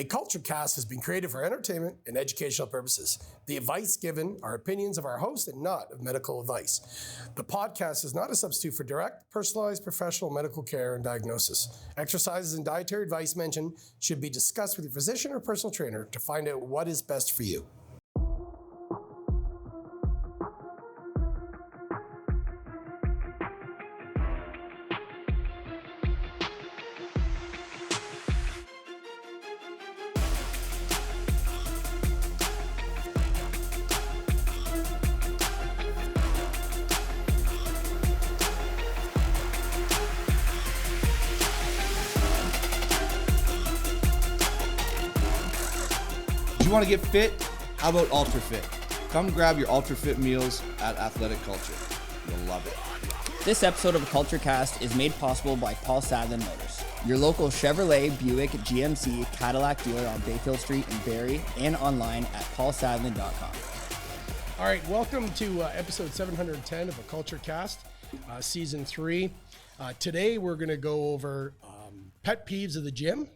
A Kultured Kast has been created for entertainment and educational purposes. The advice given are opinions of our host and not of medical advice. The podcast is not a substitute for direct, personalized, professional medical care and diagnosis. Exercises and dietary advice mentioned should be discussed with your physician or personal trainer to find out what is best for you. You want to get fit? How about Ultra Fit? Come grab your Ultra Fit meals at Athletic Culture. You'll love it. This episode of A Kultured Kast is made possible by Paul Sadlin Motors, your local Chevrolet, Buick, GMC, Cadillac dealer on Bayfield Street in Barrie and online at paulsadlin.com. All right, welcome to episode 710 of A Kultured Kast, season 3. Today we're going to go over pet peeves of the gym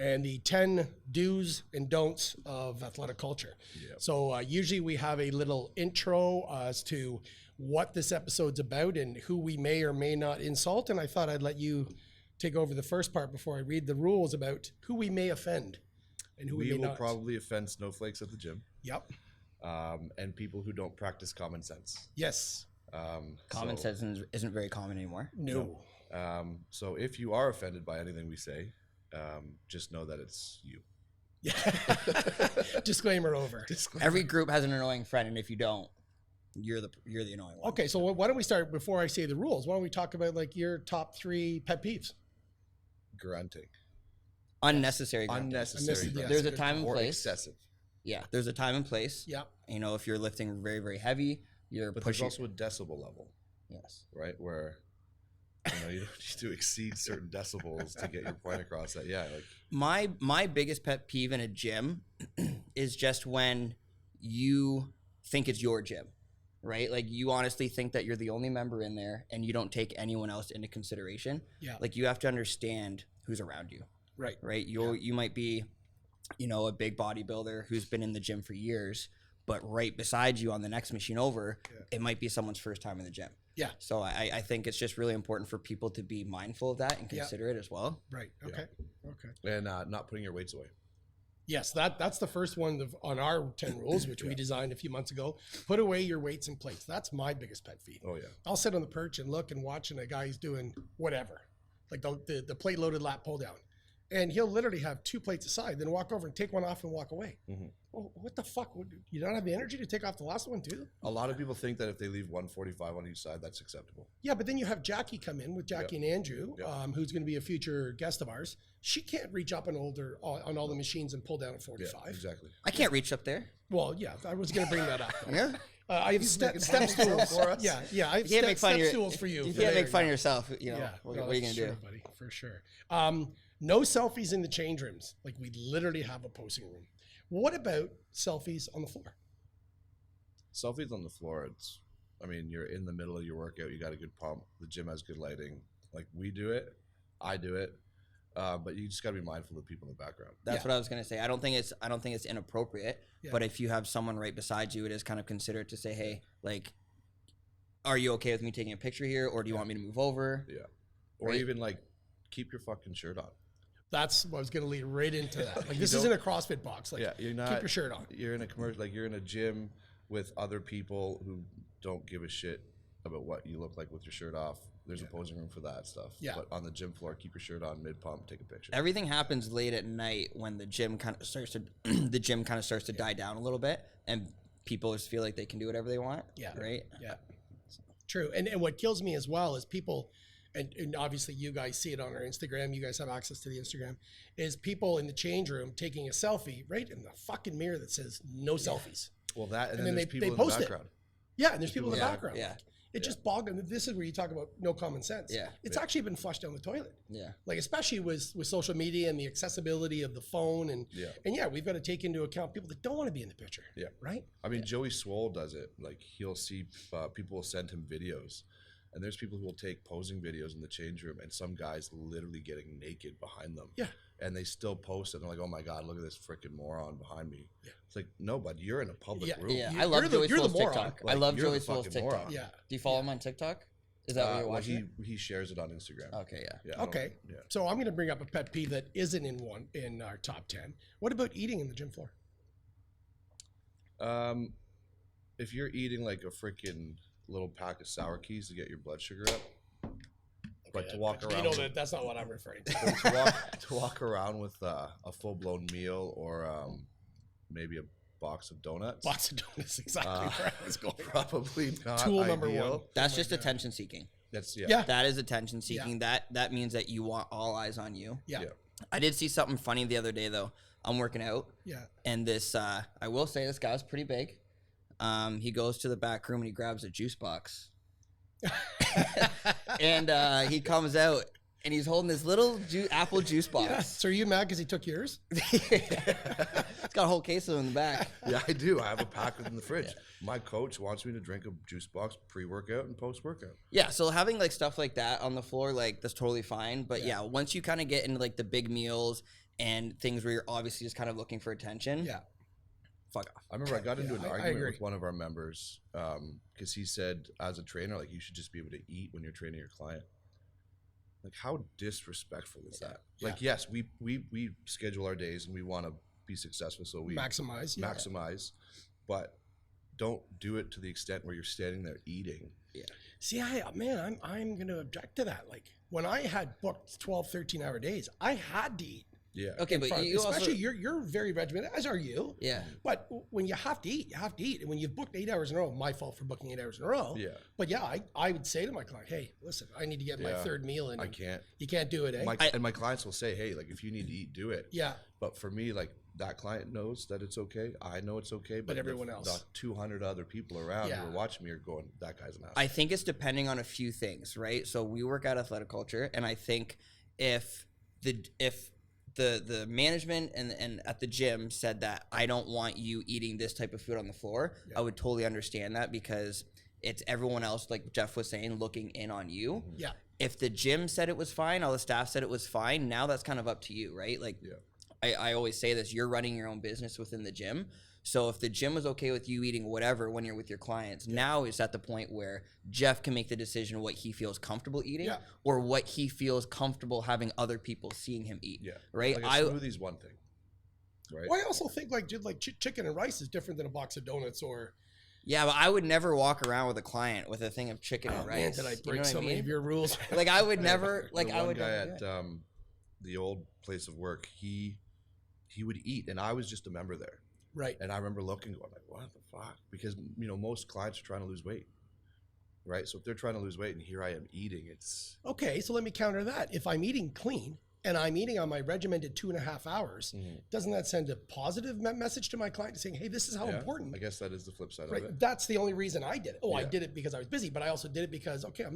and the 10 do's and don'ts of athletic culture. Yep. So usually we have a little intro as to what this episode's about and who we may or may not insult. And I thought I'd let you take over the first part before I read the rules about who we may offend and who we may not. We will probably offend snowflakes at the gym. Yep. And people who don't practice common sense. Yes. Common sense isn't very common anymore. No. So if you are offended by anything we say, just know that it's you. Yeah. Disclaimer over. Every group has an annoying friend, and if you don't, you're the annoying one. Okay, so why don't we start before I say the rules? Why don't we talk about like your top 3 pet peeves? Grunting. Unnecessary grunting. Unnecessary. Yes, There's a time and or place. Excessive. Yeah, there's a time and place. Yeah. You know, if you're lifting very, very heavy, you're But pushing. there's also a decibel level. Yes. Right? Where you don't need to exceed certain decibels to get your point across. That My biggest pet peeve in a gym is just when you think it's your gym, right? Like you honestly think that you're the only member in there and you don't take anyone else into consideration. Yeah. Like you have to understand who's around you. Right. Right. You might be, a big bodybuilder who's been in the gym for years, but right beside you on the next machine over, it might be someone's first time in the gym. Yeah. So I think it's just really important for people to be mindful of that and consider it as well. Right. Okay. Yeah. Okay. And not putting your weights away. Yes, that's the first one on our 10 rules, which we designed a few months ago. Put away your weights and plates. That's my biggest pet peeve. Oh yeah. I'll sit on the perch and look and watch, and a guy's doing whatever, like the plate loaded lat pull down, and he'll literally have 2 plates aside, then walk over and take one off and walk away. Mm-hmm. Well, what the fuck? You don't have the energy to take off the last one too? A lot of people think that if they leave 145 on each side, that's acceptable. Yeah, but then you have Jackie come in with Jackie and Andrew, who's going to be a future guest of ours. She can't reach up on all the machines and pull down at 45. Yeah, exactly. I can't reach up there. Well, yeah, I was going to bring that up. Yeah. I have step stools for us. Yeah, I have step stools for you. You can't make fun of yourself. What are you going to do? Buddy, for sure. No selfies in the change rooms. Like we literally have a posing room. What about selfies on the floor? Selfies on the floor. You're in the middle of your workout. You got a good pump. The gym has good lighting. Like we do it. I do it. But you just got to be mindful of the people in the background. That's what I was going to say. I don't think it's inappropriate, but if you have someone right beside you, it is kind of considered to say, hey, like, are you okay with me taking a picture here? Or do you want me to move over? Yeah. Or even like keep your fucking shirt on. That's what I was going to lead right into that. Like this isn't a CrossFit box. Like you're not, keep your shirt on. You're in a commercial, like you're in a gym with other people who don't give a shit about what you look like with your shirt off. There's a posing room for that stuff. Yeah. But on the gym floor, keep your shirt on mid pump, take a picture. Everything happens late at night when the gym kind of starts to die down a little bit, and people just feel like they can do whatever they want. Yeah. Right. Yeah. True. And what kills me as well is people. And obviously you guys see it on our Instagram, you guys have access to the Instagram, is people in the change room taking a selfie right in the fucking mirror that says no selfies. Well, and then there's people in the background. Yeah, and there's people in the background. Yeah. It just boggles. This is where you talk about no common sense. Yeah. It's actually been flushed down the toilet. Yeah. Like especially with social media and the accessibility of the phone and we've got to take into account people that don't want to be in the picture. Yeah. Right? Joey Swole does it. Like he'll see people will send him videos. And there's people who will take posing videos in the change room and some guys literally getting naked behind them. Yeah. and they still post it. And they're like, oh my God, look at this freaking moron behind me. Yeah. It's like, no, bud, you're in a public room. Yeah, I love Joey Swole's TikTok. Like, I love you're Joey the Swole's fucking TikTok. moron. Yeah. Do you follow him on TikTok? Is that what you're watching? He shares it on Instagram. Okay, yeah. Okay. Yeah. So I'm going to bring up a pet peeve that isn't in our top 10. What about eating in the gym floor? If you're eating like a freaking little pack of sour keys to get your blood sugar up, but to walk around, You know that's not what I'm referring to. to walk around with a full blown meal or maybe a box of donuts. Box of donuts, exactly where I was going. Probably not. Tool number ideal. one. That's just attention seeking. That's Yeah. That is attention seeking. That means that you want all eyes on you. Yeah. Yeah. I did see something funny the other day though. I'm working out. Yeah. And this, I will say, this guy's pretty big. He goes to the back room and he grabs a juice box, and he comes out and he's holding this little apple juice box. Yeah. So are you mad because he took yours? It's got a whole case of them in the back. Yeah, I do. I have a pack in the fridge. My coach wants me to drink a juice box pre-workout and post-workout. Yeah, so having like stuff like that on the floor, like that's totally fine. But yeah, once you kind of get into like the big meals and things where you're obviously just kind of looking for attention, Yeah. fuck off. I remember I got into an I argument agree. with one of our members because he said, as a trainer, like you should just be able to eat when you're training your client. Like, how disrespectful is that? Like, yes, we schedule our days and we want to be successful, so we Maximize. Yeah. maximize, but don't do it to the extent where you're standing there eating. See, I'm going to object to that. Like when I had booked 12, 13-hour days, I had to eat. Yeah. Okay, but you Especially also, you're very regimented, as are you. yeah. But when you have to eat, you have to eat. And when you've booked 8 hours in a row, my fault for booking 8 hours in a row. Yeah. But yeah, I would say to my client, hey, listen, I need to get my Yeah. third meal in. I can't. You can't do it, eh? And my clients will say, hey, like if you need to eat, do it. Yeah. But for me, like that client knows that it's okay. I know it's okay. But everyone else. the 200 other people around Yeah. who are watching me are going, that guy's an asshole. I think it's depending on a few things, right? So we work at Athletic Culture, and I think if the management and at the gym said that I don't want you eating this type of food on the floor, I would totally understand that because it's everyone else, like Jeff was saying, looking in on you. Yeah. If the gym said it was fine, all the staff said it was fine, now that's kind of up to you, right? Like I always say this, you're running your own business within the gym. So if the gym is okay with you eating whatever when you're with your clients, now it's at the point where Jeff can make the decision what he feels comfortable eating or what he feels comfortable having other people seeing him eat. Yeah. Right? Like a smoothie's one thing. Right. Well, I also think like chicken and rice is different than a box of donuts or. Yeah, but I would never walk around with a client with a thing of chicken and rice. Man, did I You know break what so I many mean? of your rules? Like I would never, like the I one would guy never. at the old place of work, he would eat, and I was just a member there. Right. And I remember looking, going like, what the fuck? Because, most clients are trying to lose weight, right? So if they're trying to lose weight and here I am eating, it's... Okay, so let me counter that. If I'm eating clean and I'm eating on my regimented 2.5 hours, doesn't that send a positive message to my client saying, hey, this is how important? I guess that is the flip side Right. of it. That's the only reason I did it. I did it because I was busy, but I also did it because, okay, I'm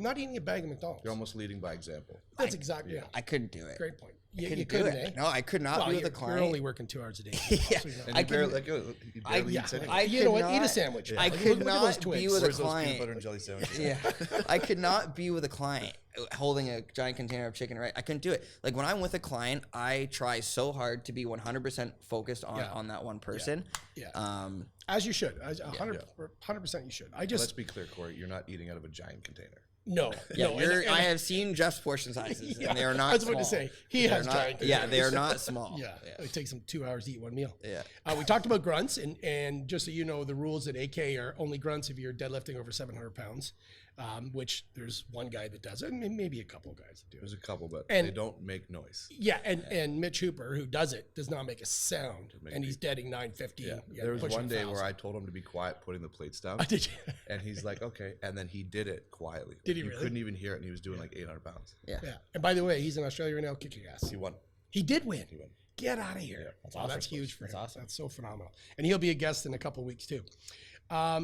not eating a bag of McDonald's. You're almost leading by example. That's exactly it. I couldn't do it. Great point. I You couldn't couldn't, do it. eh? No, I could not be with a You're client. only working 2 hours a day. Yeah. So you know. And I you barely, could- you barely eat anyway. You know what? Eat a sandwich. I Look could at those not be Twix. with a Where's those peanut client. butter and jelly sandwiches? Yeah, I could not be with a client holding a giant container of chicken, right? I couldn't do it. Like when I'm with a client, I try so hard to be 100% focused on that one person. Yeah. As you should. 100% you should. Let's be clear, Corey. You're not eating out of a giant container. No. Yeah, no. I have seen Jeff's portion sizes, and they are not. I was about to small. say he They're has not, giant. Yeah, they are containers. not small. Yeah. It takes them 2 hours to eat one meal. Yeah. We talked about grunts, and just so you know, the rules at AK are only grunts if you're deadlifting over 700 pounds, which there's one guy that does it, and maybe a couple of guys that do it. There's a couple, but And- they don't make noise. Yeah, and Mitch Hooper, who does it, does not make a sound, and he's deading 950. Yeah. There was pushing one day 1,000. where I told him to be quiet, putting the plates down. Did you? And he's like, okay. And then he did it quietly. Did he You really? couldn't even hear it, and he was doing like 800 pounds. Yeah. Yeah. And by the way, he's in Australia right now, kicking ass. He won. He did win. He won. Get out of here. Yeah. That's awesome. That's huge for him. That's awesome. That's so phenomenal. And he'll be a guest in a couple of weeks too.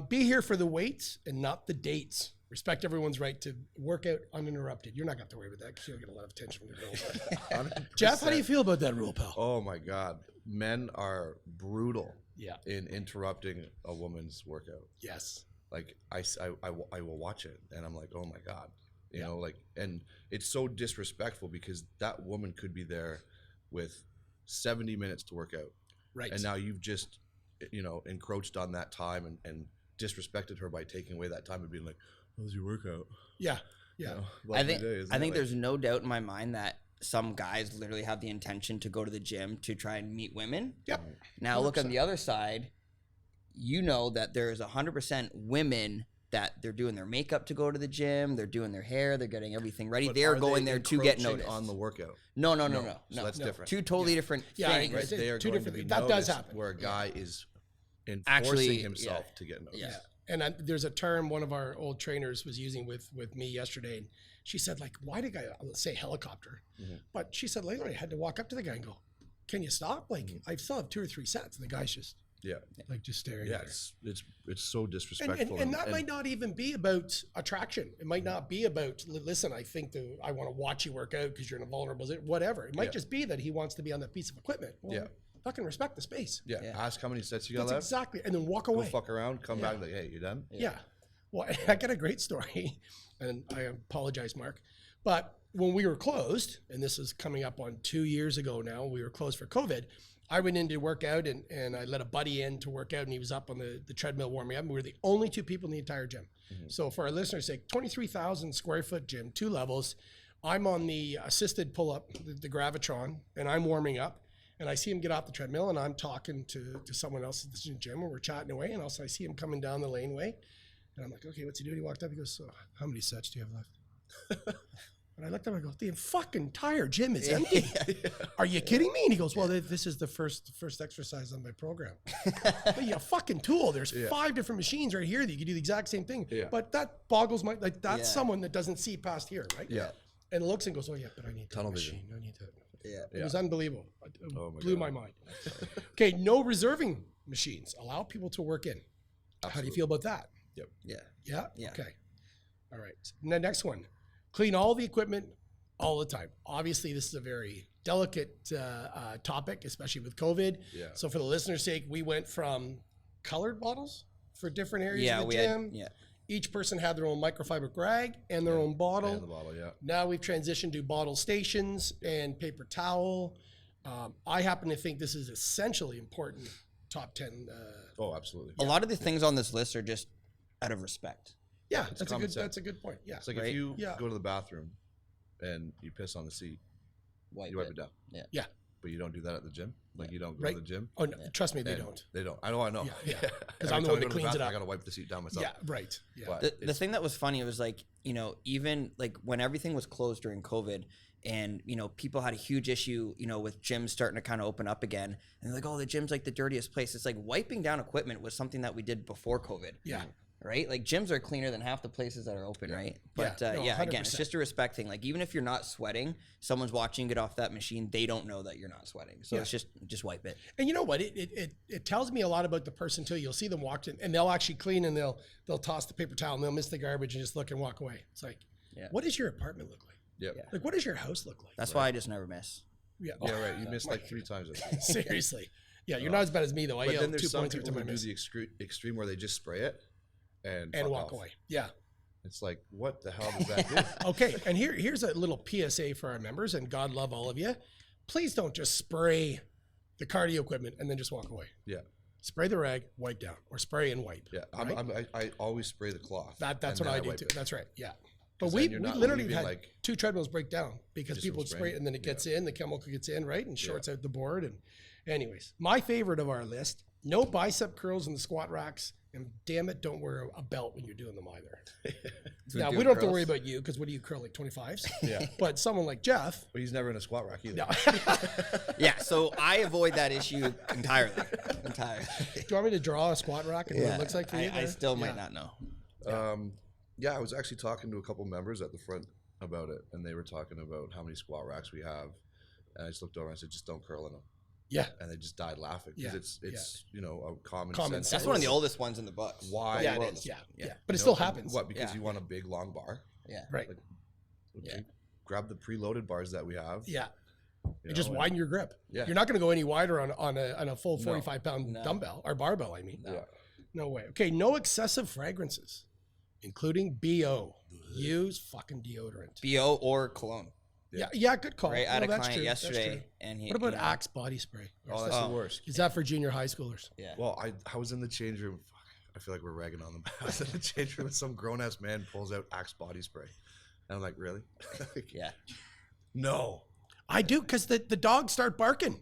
Be here for the weights and not the dates. Respect everyone's right to work out uninterrupted. You're not going to have to worry about that because you'll get a lot of attention from the girls. Jeff, how do you feel about that rule, pal? Oh my God. Men are brutal Yeah. in interrupting a woman's workout. Yes. Like I will watch it and I'm like, oh my God, you know, like, and it's so disrespectful because that woman could be there with 70 minutes to work out. Right. And now you've just, encroached on that time and disrespected her by taking away that time and being like, how was your workout? Yeah. Yeah. I think there's no doubt in my mind that some guys literally have the intention to go to the gym to try and meet women. Yep. Now look on the other side, you know that there's 100% women that they're doing their makeup to go to the gym, they're doing their hair, they're getting everything ready. But They're are going they there to get encroaching noticed. on the workout. No. So that's different. Two totally different things. Right? They are Two going to different be things. That does noticed happen. where a guy is enforcing Actually, himself to get noticed. Yeah. And there's a term one of our old trainers was using with me yesterday. And she said, like, why did I say helicopter? Mm-hmm. But she said later I had to walk up to the guy and go, can you stop? Like, I still have 2 or 3 sets. And the guy's just just staring at her. It's so disrespectful. And that might not even be about attraction. It might not be about, listen, I think I want to watch you work out because you're in a vulnerable position, whatever. It might just be that he wants to be on that piece of equipment. Well, fucking respect the space. Yeah. Ask how many sets you got That's left. exactly. And then walk Go away. fuck around, come back like, hey, you done? Yeah. Well, I got a great story, and I apologize, Mark. But when we were closed, and this is coming up on 2 years ago now, we were closed for COVID. I went in to work out, and I let a buddy in to work out, and he was up on the treadmill warming up. And we were the only 2 people in the entire gym. Mm-hmm. So for our listeners' sake, 23,000 square foot gym, 2 levels. I'm on the assisted pull-up, the Gravitron, and I'm warming up. And I see him get off the treadmill, and I'm talking to someone else at the gym, and we're chatting away. And also I see him coming down the laneway. And I'm like, okay, what's he doing? He walked up. He goes, so how many sets do you have left? And I looked up and I go, the fucking entire gym is empty. Are you kidding me? And he goes, well, this is the first exercise on my program. But you fucking tool. There's 5 different machines right here that you can do the exact same thing. Yeah. But that boggles my, like, that's someone that doesn't see past here, right? Yeah. And looks and goes, oh yeah, but I need that Tunnel machine. vision. I need that. Yeah. It was unbelievable. It blew God. my mind. Okay, no reserving machines. Allow people to work in. Absolutely. How do you feel about that? Yep. Yeah? Yeah. Okay. All right. And the next one, clean all the equipment all the time. Obviously, this is a very delicate topic, especially with COVID. Yeah. So for the listener's sake, we went from colored bottles for different areas of the we gym. had, Each person had their own microfiber rag and their own bottle. And the bottle, yeah. Now we've transitioned to bottle stations and paper towel. I happen to think this is essentially important. Top 10. Oh, absolutely. A lot of the things on this list are just out of respect. Yeah, It's that's common a sense. good point. Yeah. It's like Right? if you Yeah. go to the bathroom and you piss on the seat, you wipe it down. Yeah. But you don't do that at the gym. Like you don't go Right. to the gym. Oh no, trust me, they And don't. They don't. I know. Yeah. Because Every I'm the time one I that go to cleans it bathroom, up. I gotta wipe the seat down myself. Yeah, right. Yeah. But The thing that was funny was like, even like when everything was closed during COVID and, people had a huge issue, with gyms starting to kind of open up again. And they're like, oh, the gym's like the dirtiest place. It's like wiping down equipment was something that we did before COVID. Yeah. Right? Like gyms are cleaner than half the places that are open, right? But Yeah, no, again, it's 100%. just a respect thing. Like even if you're not sweating, someone's watching you get off that machine, they don't know that you're not sweating. So it's just wipe it. And you know what? It tells me a lot about the person too. You'll see them walk in and they'll actually clean and they'll toss the paper towel and they'll miss the garbage and just look and walk away. It's like, what does your apartment look like? Yep. Like, what does your house look like? That's why I just never miss. Yeah. Yeah, right. You missed like 3 times. Seriously. Yeah, you're not as bad as me though. I But yell then 2 there's some points every people time who I do miss. the extreme where they just spray it and And fuck walk off. away. Yeah. It's like, what the hell does that do? Okay, and here's a little PSA for our members, and God love all of you. Please don't just spray the cardio equipment and then just walk away. Yeah. Spray the rag, wipe down, or spray and wipe. Yeah. right? I always spray the cloth. That's and what then I do wipe too. it. That's right. Yeah. But 'Cause we then you're not literally leaving, had like, 2 treadmills break down because just people from would spray spraying. it and then it gets in, the chemical gets in, right? And shorts Yeah. out the board. And anyways, my favorite of our list, no bicep curls in the squat racks. And damn it, don't wear a belt when you're doing them either. Now, we good don't have to curls. worry about you because what do you curl, like 25s? Yeah. But someone like Jeff, But he's never in a squat rack either. no. Yeah, so I avoid that issue entirely. Do you want me to draw a squat rack and what it looks like for you? I there? still might not know. I was actually talking to a couple members at the front about it, and they were talking about how many squat racks we have. And I just looked over and I said, just don't curl in them. Yeah. And they just died laughing because Yeah. it's a common Common sense. That's one of the oldest ones in the book. Why? Yeah, Well, it is. Yeah. yeah. But it you still know, happens. What? Because Yeah. you want a big long bar? Yeah. Right. Like, Yeah. Grab the preloaded bars that we have. Yeah. you And just know, widen your grip. Yeah. You're not going to go any wider on a full 45-pound No. dumbbell or barbell, I mean. Yeah. No way. Okay, no excessive fragrances, including BO. Use fucking deodorant. BO or cologne. Yeah, good call. Right, I had a that's client true, that's yesterday, true. and he. What about you know, Axe body spray? Oh, that's the worst. Is that for junior high schoolers? Yeah. Well, I was in the change room. Fuck, I feel like we're ragging on them. I was in the change room and some grown ass man pulls out Axe body spray, and I'm like, really? Like, Yeah. no. I do, because the dogs start barking.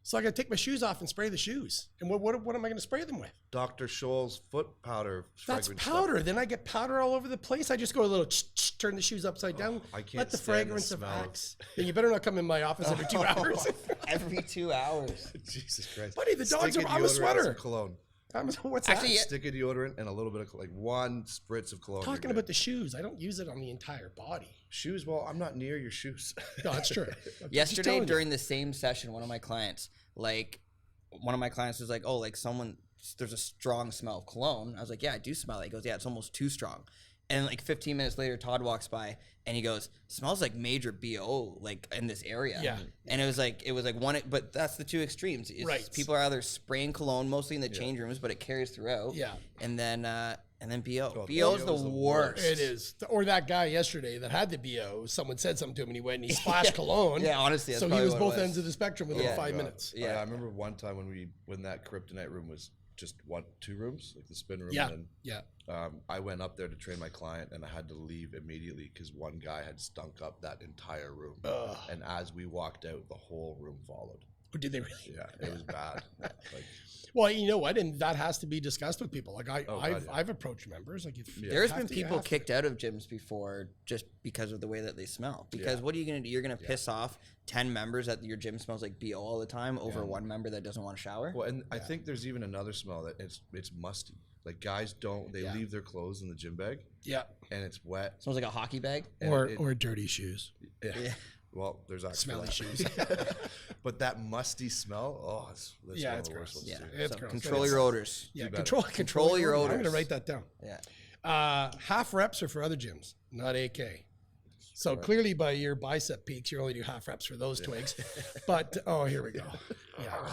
So I got to take my shoes off and spray the shoes. And what am I going to spray them with? Dr. Scholl's foot powder. That's fragrance powder. stuff. Then I get powder all over the place. I just go a little turn the shoes upside down. I can't Let the stand the fragrance of smell of- Axe. Then you better not come in my office every 2 hours. Every 2 hours. Jesus Christ. Buddy, the dogs Stick are. a I'm a deodorant and sweater. some cologne. What's Actually, that? yeah. Stick a deodorant and a little bit of like one spritz of cologne. Talking about the shoes. I don't use it on the entire body. shoes. Well, I'm not near your shoes. No, that's true. Just Yesterday telling you. during the same session, one of my clients was like, oh, like there's a strong smell of cologne. I was like, yeah, I do smell it. He goes, yeah, it's almost too strong. And like 15 minutes later, Todd walks by and he goes, smells like major BO, like in this area. Yeah. And it was like one, but that's the two extremes. Right. People are either spraying cologne, mostly in the change rooms, but it carries throughout. Yeah. And then BO. Oh, BO is BO the is the worst. It is. Or that guy yesterday that had the BO, someone said something to him and he went and he splashed cologne. Yeah, honestly, that's so he probably was what it both was. ends of the spectrum within Yeah. 5 God. minutes. Yeah. I remember one time when that kryptonite room was just 2 rooms, like the spin room. Yeah. And Yeah. then, I went up there to train my client, and I had to leave immediately because one guy had stunk up that entire room. Ugh. And as we walked out, the whole room followed. Or did they really? Yeah, it was bad. Like, Well, you know what? And that has to be discussed with people. Like God, I've approached members. Like if you There's have been to, you people have to. kicked out of gyms before just because of the way that they smell. Because what are you going to do? You're going to piss off 10 members that your gym smells like BO all the time over one member that doesn't want to shower? well, and I think there's even another smell that it's musty. Like guys leave their clothes in the gym bag, Yeah. and it's wet. Smells like a hockey bag. And Or dirty shoes. yeah. Yeah. Well, there's actually Smelly that. shoes. But that musty smell, that's Yeah, one it's of the worst gross. ones, Yeah. too. It's So gross. control It your is. odors. Yeah, better. control your I'm going to odors. write that down. Yeah. Half reps are for other gyms, not AK. So clearly by your bicep peaks, you only do half reps for those twigs. But, here we go. Yeah.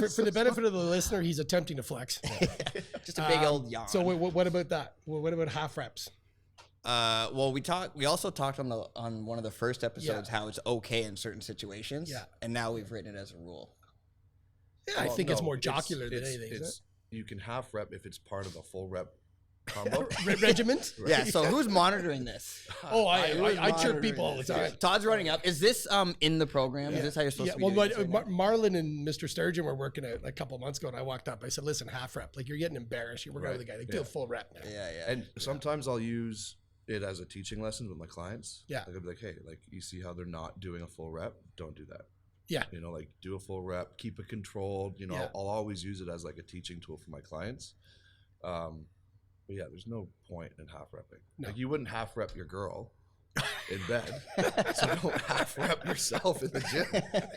For the benefit of the listener, he's attempting to flex. Just a big old yawn. So what about that? What about half reps? Well, we also talked on one of the first episodes Yeah. how it's okay in certain situations. Yeah. And now we've written it as a rule. Yeah, I Well, think it's no, more jocular than anything, isn't it's, you can half rep if it's part of a full rep combo. it? Regiment? Yeah. So who's monitoring this? Oh, I Who's chirp monitoring people all the this? time. Todd's running up. Is this in the program? Is this how you're supposed Yeah, to be well, doing but this right now? Marlon and Mr. Sturgeon were working out a couple months ago, and I walked up. I said, "Listen, half rep. Like you're getting embarrassed. You're working out with a guy. Like do a full rep now." Yeah, yeah. And sometimes I'll use it as a teaching lesson with my clients. Yeah. Like I'll be like, hey, like you see how they're not doing a full rep? Don't do that. Yeah. You know, like do a full rep, keep it controlled. You know, Yeah. I'll always use it as like a teaching tool for my clients. But yeah, there's no point in half repping. No. Like you wouldn't half rep your girl in bed, so don't half rep yourself in the gym.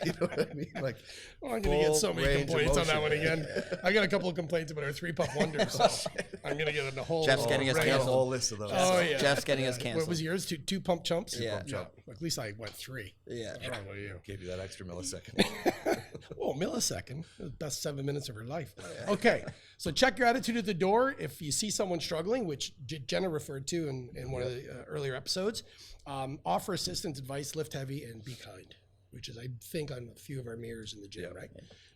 You know what I mean? Like, Oh, I'm gonna get so full many range of complaints on that one motion. again. I got a couple of complaints about our 3-puff wonders, so I'm gonna get in the whole. Jeff's getting us I got a canceled. whole list of those. Oh yeah. Jeff's getting us What canceled. was yours? Two pump chumps. Yeah. Pump chump. At least I went 3. Yeah. I don't know about you. Gave you that extra millisecond. Oh, millisecond. The best 7 minutes of her life. Okay. So check your attitude at the door. If you see someone struggling, which Jenna referred to in one of the earlier episodes, offer assistance, advice, lift heavy, and be kind, which is, I think, on a few of our mirrors in the gym, right?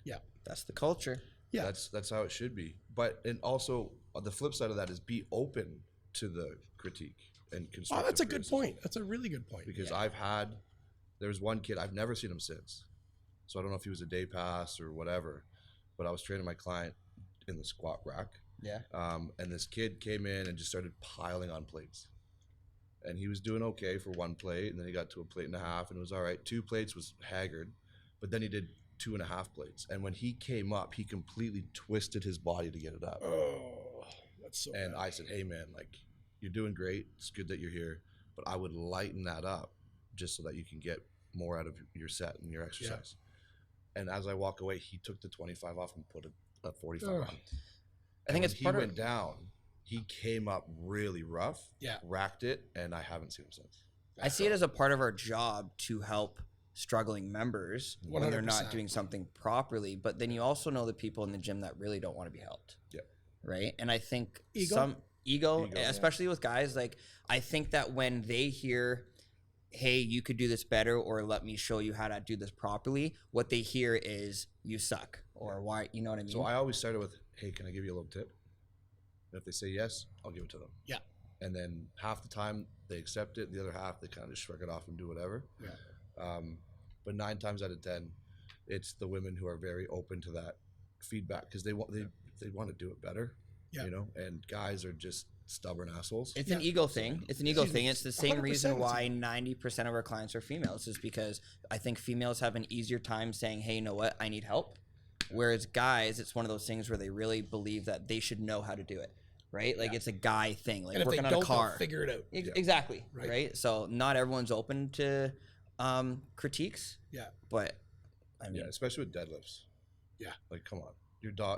Yeah. That's the culture. Yeah. That's how it should be. But and also the flip side of that is be open to the critique and constructive. Oh, that's a good criticism. point. That's a really good point. Because there's one kid, I've never seen him since. So I don't know if he was a day pass or whatever, but I was training my client in the squat rack. Yeah. And this kid came in and just started piling on plates. And he was doing okay for 1 plate, and then he got to a plate and a half, and it was all right. 2 plates was haggard, but then he did 2.5 plates. And when he came up, he completely twisted his body to get it up. Oh, that's so And bad. I said, hey, man, like, you're doing great. It's good that you're here, but I would lighten that up just so that you can get more out of your set and your exercise. And as I walk away, he took the 25 off and put a 45 on. I think And it's when part he of went down, he came up really rough, racked it, and I haven't seen him since. I see it as a part of our job to help struggling members when they're not 100%. doing something properly. But then you also know the people in the gym that really don't want to be helped. Yeah. Right. And I think Ego? some ego yeah. especially with guys, like I think that when they hear hey, you could do this better, or let me show you how to do this properly, what they hear is you suck, or why, you know what I mean? So I always started with, hey, can I give you a little tip? And if they say yes, I'll give it to them. Yeah. And then half the time they accept it, the other half they kind of just shrug it off and do whatever. Yeah. But 9 times out of 10, it's the women who are very open to that feedback because they want to do it better. Yeah. You know, and guys are just stubborn assholes. It's an ego thing. It's an ego thing. It's the same 100% reason why it's 90% of our clients are females, is because I think females have an easier time saying, hey, you know what, I need help. Whereas guys, it's one of those things where they really believe that they should know how to do it, right? Like it's a guy thing, like And if they working on don't, a car. they'll figure it out. Exactly, Right. right? So not everyone's open to critiques, Yeah. but I mean, Yeah, especially with deadlifts. Yeah. Like, come on,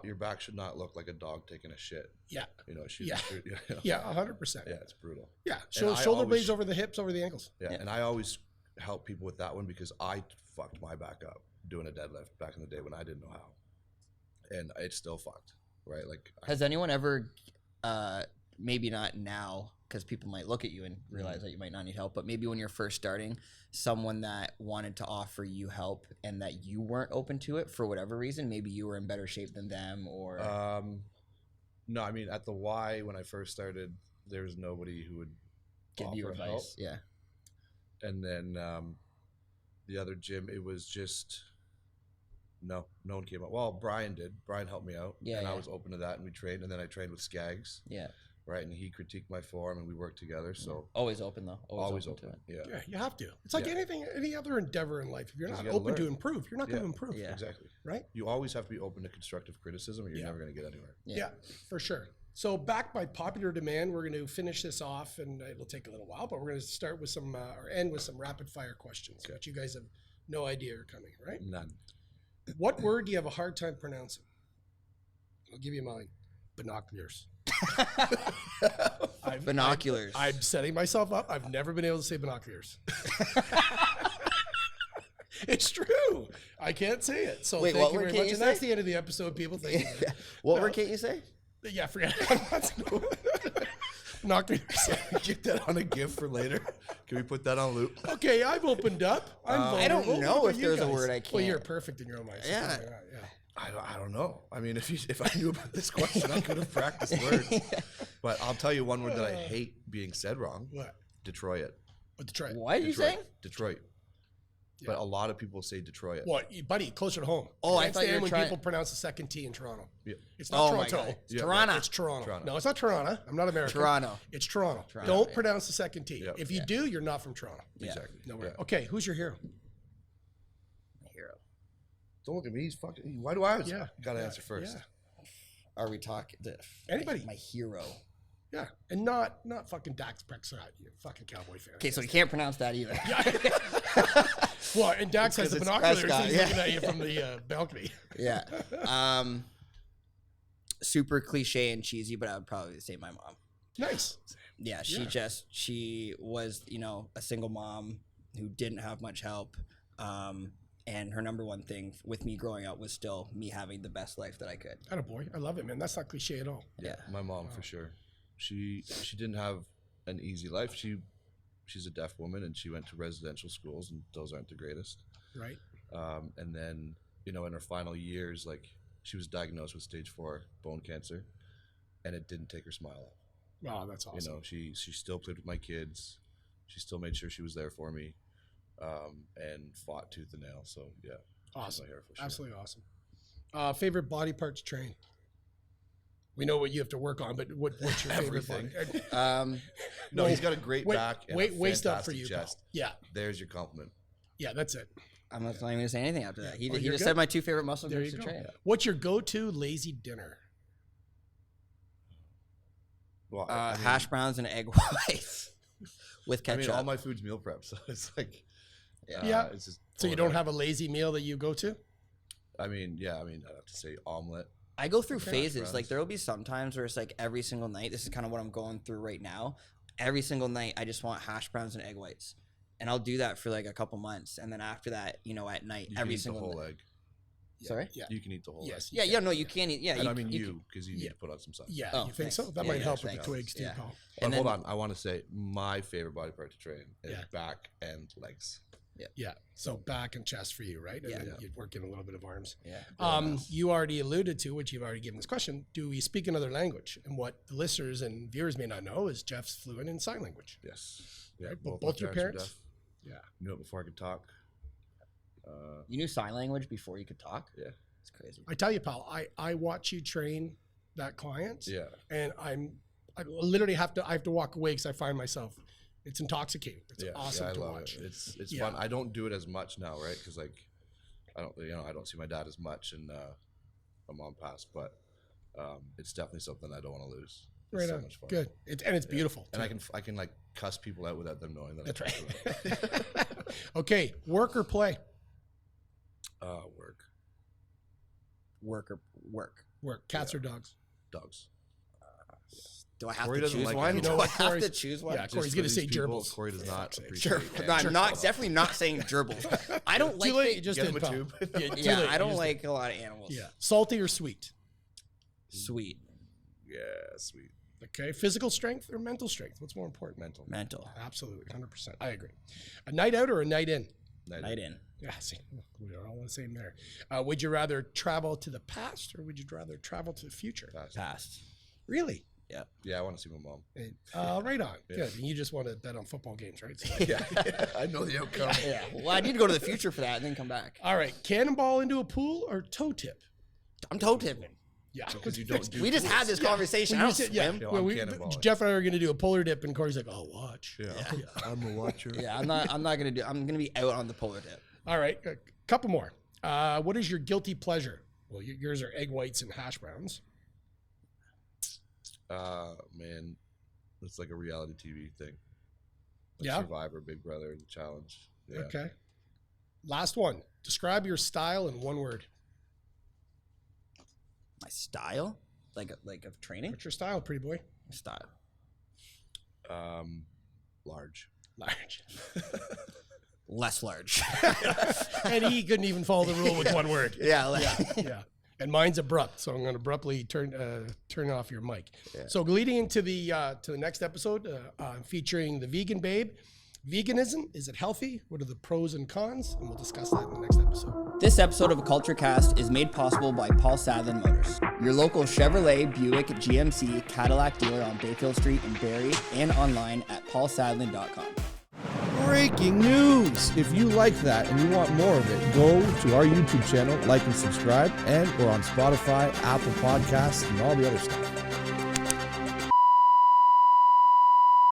your back should not look like a dog taking a shit. Yeah. You know, it should. Yeah. Yeah. Yeah. 100%. Yeah, it's brutal. Yeah. And I Shoulder always- blades over the hips, over the ankles. Yeah, and I always help people with that one because I fucked my back up doing a deadlift back in the day when I didn't know how, and it's still fucked, right? Like, has anyone ever, maybe not now, because people might look at you and realize that you might not need help, but maybe when you're first starting, someone that wanted to offer you help and that you weren't open to it for whatever reason, maybe you were in better shape than them, or no, I mean at the Y when I first started, there was nobody who would give you offer advice. help. Yeah. And then the other gym, it was just no one came up. Well, Brian did. Brian helped me out, Yeah, and I yeah. was open to that, and we trained. And then I trained with Skaggs, Yeah. right? And he critiqued my form, and we worked together. So Always open though. always open open. to it. Yeah, Yeah. You have to. It's like Yeah. any other endeavor in life. If you're 'Cause not you gotta open to learn. improve, you're not going to Yeah. improve. Yeah. exactly. Right? You always have to be open to constructive criticism, or you're Yeah. never going to get anywhere. Yeah. For sure. So back by popular demand, we're going to finish this off, and it'll take a little while, but we're going to start with some or end with some rapid fire questions, which you guys have no idea are coming, right? None. What word do you have a hard time pronouncing? I'll give you mine. Binoculars. Binoculars. I'm setting myself up. I've never been able to say binoculars. It's true. I can't say it. So Wait, thank what you word very can't much. you And that's say? the end of the episode, people. Thank you. What word can't you say? Yeah, forget it. Binoculars. Get that on a gift for later. Can we put that on loop? Okay, I've opened up. I'm I don't vulnerable. know What if about you there's a guys? word I Well, can't. you're perfect in your own mind. So Yeah. yeah. I don't know. I mean, if I knew about this question, I could have practiced words. But I'll tell you one word that I hate being said wrong. What? Detroit. What to try? What are you saying? Detroit. But a lot of people say Detroit. What, buddy? Closer to home. Oh, I can't thought you stand were when trying- people pronounce the second T in Toronto. Yeah. It's not Oh my Toronto. God. It's Yeah, Toronto. It's Toronto. Toronto. No, it's not Toronto. I'm not American. Toronto. It's Toronto. Toronto, Don't yeah. pronounce the second T. Yeah. If you do, you're not from Toronto. Yeah. Exactly. No way. Yeah. Okay, who's your hero? Hero. Don't look at me. He's fucking. Why do I Yeah. gotta Yeah. answer first? Yeah. Are we talking? Anybody. My hero. Yeah, and not fucking Dax Prescott, you fucking Cowboy fan. Okay, so we can't pronounce that either. Well, and Dax has the Because it's binoculars. Prescott, He's yeah. looking at you from the balcony. Yeah. Super cliche and cheesy, but I would probably say my mom. Nice. Yeah, she was, a single mom who didn't have much help. And her number one thing with me growing up was still me having the best life that I could. Attaboy. I love it, man. That's not cliche at all. Yeah. My mom for sure. She didn't have an easy life. She's a deaf woman and she went to residential schools and those aren't the greatest. Right. And then in her final years, like she was diagnosed with stage 4 bone cancer, and it didn't take her smile off. Wow, that's awesome. She still played with my kids. She still made sure she was there for me, and fought tooth and nail. So yeah, she's Awesome. my hero for sure. Absolutely awesome. Favorite body part to train? We know what you have to work on, but what's your favorite Everything. body? No, he's got a great back and waist a up for fantastic you, chest. pal. Yeah, There's your compliment. yeah, that's it. I'm not even going to say anything after that. He Oh, just you're said good. my two favorite muscle There groups you to go. train. What's your go-to lazy dinner? Well, Hash browns and egg whites with I ketchup. mean, all my food's meal prep, so it's like, Yeah. it's just So you pull it don't out. have a lazy meal that you go to? I mean, I'd have to say omelet. I go through Okay. phases. Browns. Like there will be some times where it's like every single night. This is kind of what I'm going through right now. Every single night, I just want hash browns and egg whites, and I'll do that for like a couple months, and then after that, at night, You can every eat the single whole night. egg. Sorry? Yeah. You can eat the whole leg. Yes. Yeah, no, you can't eat. Yeah, And I mean you you, because you need to put on some size. Yeah. Oh, You think thanks. so? That Yeah, might yeah, help with thanks. the twigs too, Yeah. Paul. But And hold then- on, I want to say my favorite body part to train is Yeah. back and legs. Yeah. So back and chest for you, right? And Yeah. then you'd work in a little bit of arms. Yeah. You already alluded to, which you've already given this question, do we speak another language? And what the listeners and viewers may not know is Jeff's fluent in sign language. Yes. Yeah. Right, my both your are parents? deaf. Yeah. Knew it before I could talk. You knew sign language before you could talk? Yeah. It's crazy. I tell you, pal, I watch you train that client, Yeah. and I literally have to walk away because I find myself, it's intoxicating. It's awesome I to love watch. it. It's Yeah. fun. I don't do it as much now, right? Because like, I don't see my dad as much, and my mom passed, but it's definitely something I don't want to lose. It's Right so on. much fun. Good. It's beautiful. And too. I can like cuss people out without them knowing that. That's I right. Okay, work or play? Work. Work or work. Work. Cats or dogs? Dogs. Do I have Corey to doesn't choose like one? it. You know Do I what, have Corey's- to choose one? Yeah, Just Corey's for going to these say people, gerbils. Corey does not sake. appreciate Sure. cats. No, I'm not. Definitely not saying gerbils. I don't like. Too late. the- You just Get did, him a pal. tube. Yeah, too yeah, late. I You don't just like a lot of animals. did. Yeah. Salty or sweet? Sweet. Yeah, sweet. Okay. Physical strength or mental strength? What's more important? Mental. Absolutely. 100%. I agree. A night out or a night in? Night in. Yeah, see, we are all the same there. Would you rather travel to the past or would you rather travel to the future? Past. Really? Yeah, I want to see my mom. Right on. Yeah. Good. And you just want to bet on football games, right? So- Yeah, I know the outcome. Yeah. Well, I need to go to the future for that and then come back. All right. Cannonball into a pool or toe tip? I'm toe tipping. Yeah. Because you don't do. We just had this conversation. I don't swim. Yeah, Well, I'm cannonballing. Jeff and I are going to do a polar dip, and Corey's like, "I'll watch." Yeah. I'm a watcher. Yeah, I'm not gonna do. I'm gonna be out on the polar dip. All right, a couple more. What is your guilty pleasure? Well, yours are egg whites and hash browns. Man, it's like a reality TV thing. Like Yeah? Survivor, Big Brother, The Challenge. Yeah. Okay. Last one. Describe your style in one word. My style, like of training. What's your style, pretty boy? My style. Large. Large. Less large. And he couldn't even follow the rule with one word. yeah. Yeah. And mine's abrupt, so I'm going to abruptly turn off your mic. Yeah. So leading into the next episode, featuring the vegan babe. Veganism, is it healthy? What are the pros and cons? And we'll discuss that in the next episode. This episode of A Kultured Kast is made possible by Paul Sadlin Motors, your local Chevrolet, Buick, GMC, Cadillac dealer on Bayfield Street in Barrie, and online at paulsadlin.com. Breaking news! If you like that and you want more of it, go to our YouTube channel, like and subscribe, and we're on Spotify, Apple Podcasts, and all the other stuff.